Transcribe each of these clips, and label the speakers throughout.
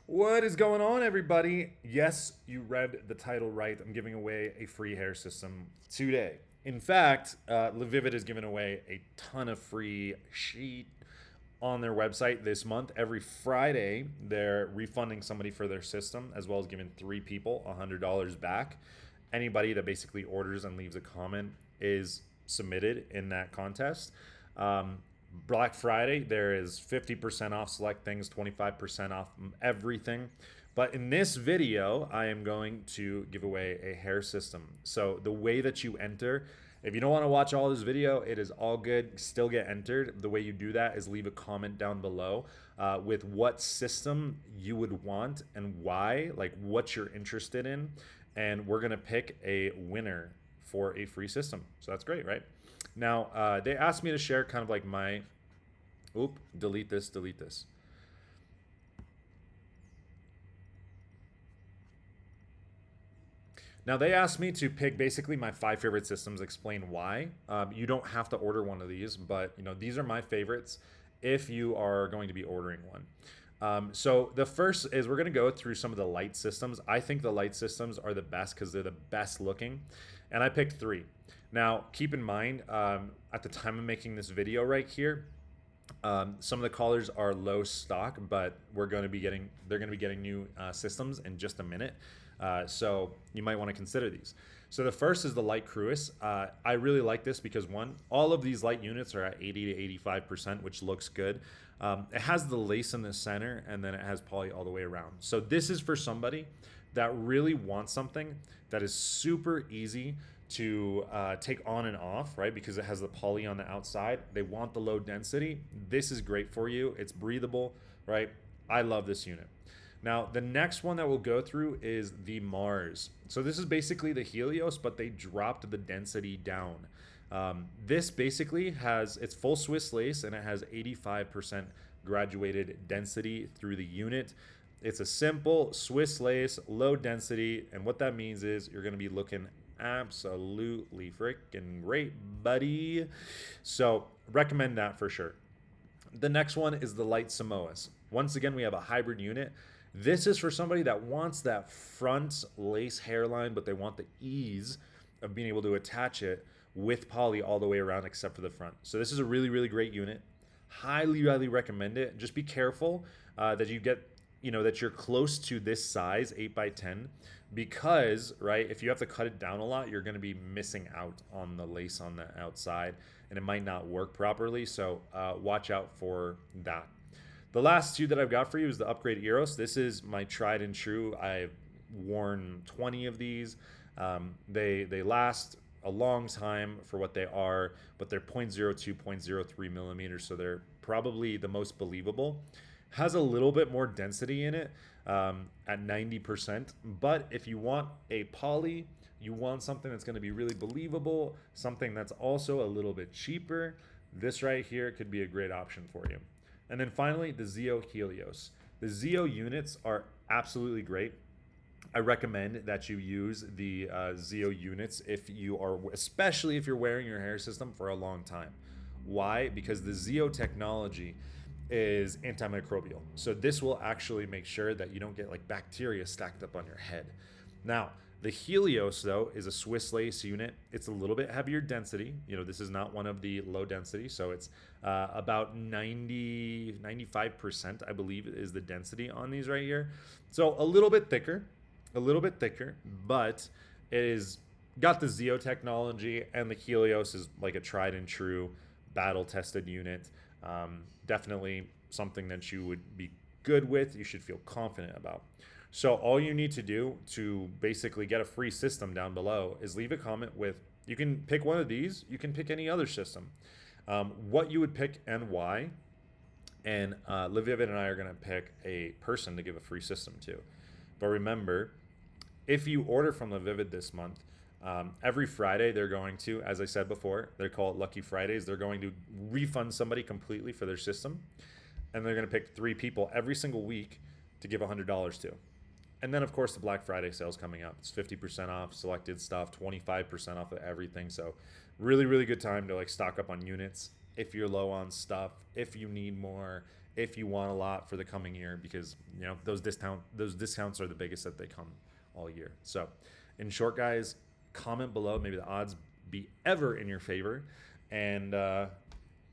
Speaker 1: What is going on, everybody? Yes, you read the title right. I'm giving away a free hair system today. In fact, Levivid is giving away a ton of free sheet on their website this month. Every Friday, they're refunding somebody for their system, as well as giving 3 people $100 back. Anybody that basically orders and leaves a comment is submitted in that contest. Black Friday, there is 50% off select things, 25% off everything. But in this video, I am going to give away a hair system. So the way that you enter, if you don't want to watch all this video, it is all good. Still get entered. The way you do that is leave a comment down below with what system you would want and why, like what you're interested in. And we're going to pick a winner for a free system. So that's great, right? Now, they asked me to share kind of like my, delete this, delete this. Now, they asked me to pick basically my 5 favorite systems, explain why. You don't have to order one of these, but these are my favorites if you are going to be ordering one. So the first is we're going to go through some of the light systems. I think the light systems are the best because they're the best looking. And I picked 3. Now, keep in mind, at the time of making this video right here, some of the colors are low stock, but they're going to be getting new systems in just a minute. So you might want to consider these. So the first is the light Cruis. I really like this because one, all of these light units are at 80 to 85%, which looks good. It has the lace in the center, and then it has poly all the way around. So this is for somebody that really wants something that is super easy to take on and off, right? Because it has the poly on the outside. They want the low density. This is great for you. It's breathable, right? I love this unit. Now, the next one that we'll go through is the Mars. So this is basically the Helios, but they dropped the density down. This basically has, it's full Swiss lace, and it has 85% graduated density through the unit. It's a simple Swiss lace, low density, and what that means is you're gonna be looking absolutely freaking great, buddy. So recommend that for sure. The next one is the light Samoas. Once again, we have a hybrid unit. This is for somebody that wants that front lace hairline, but they want the ease of being able to attach it with poly all the way around except for the front. So this is a really, really great unit. Highly, highly recommend it. Just be careful that you get, that you're close to this size, 8x10, because, right, if you have to cut it down a lot, you're going to be missing out on the lace on the outside, and it might not work properly. So watch out for that. The last 2 that I've got for you is the Upgrade Eros. This is my tried and true. I've worn 20 of these. They last a long time for what they are, but they're 0.02, 0.03 millimeters, so they're probably the most believable. Has a little bit more density in it at 90%, but if you want a poly, you want something that's going to be really believable, something that's also a little bit cheaper, this right here could be a great option for you. And then finally, the Zeo Helios. The Zeo units are absolutely great. I recommend that you use the Zeo units especially if you're wearing your hair system for a long time. Why? Because the Zeo technology is antimicrobial. So this will actually make sure that you don't get like bacteria stacked up on your head. Now, the Helios, though, is a Swiss lace unit. It's a little bit heavier density. This is not one of the low density, so it's about 95%, I believe, is the density on these right here. So a little bit thicker, but it is got the Zeo technology, and the Helios is like a tried and true battle-tested unit. Definitely something that you would be good with, you should feel confident about. So all you need to do to basically get a free system down below is leave a comment with, you can pick one of these, you can pick any other system, what you would pick and why. And Levivid and I are going to pick a person to give a free system to. But remember, if you order from Levivid this month, every Friday they're going to, as I said before, they call it Lucky Fridays. They're going to refund somebody completely for their system. And they're going to pick 3 people every single week to give $100 to. And then, of course, the Black Friday sale's coming up. It's 50% off selected stuff, 25% off of everything. So really, really good time to like stock up on units if you're low on stuff, if you need more, if you want a lot for the coming year, because you know those discounts are the biggest that they come all year. So, in short, guys, comment below. Maybe the odds be ever in your favor, and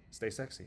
Speaker 1: stay sexy.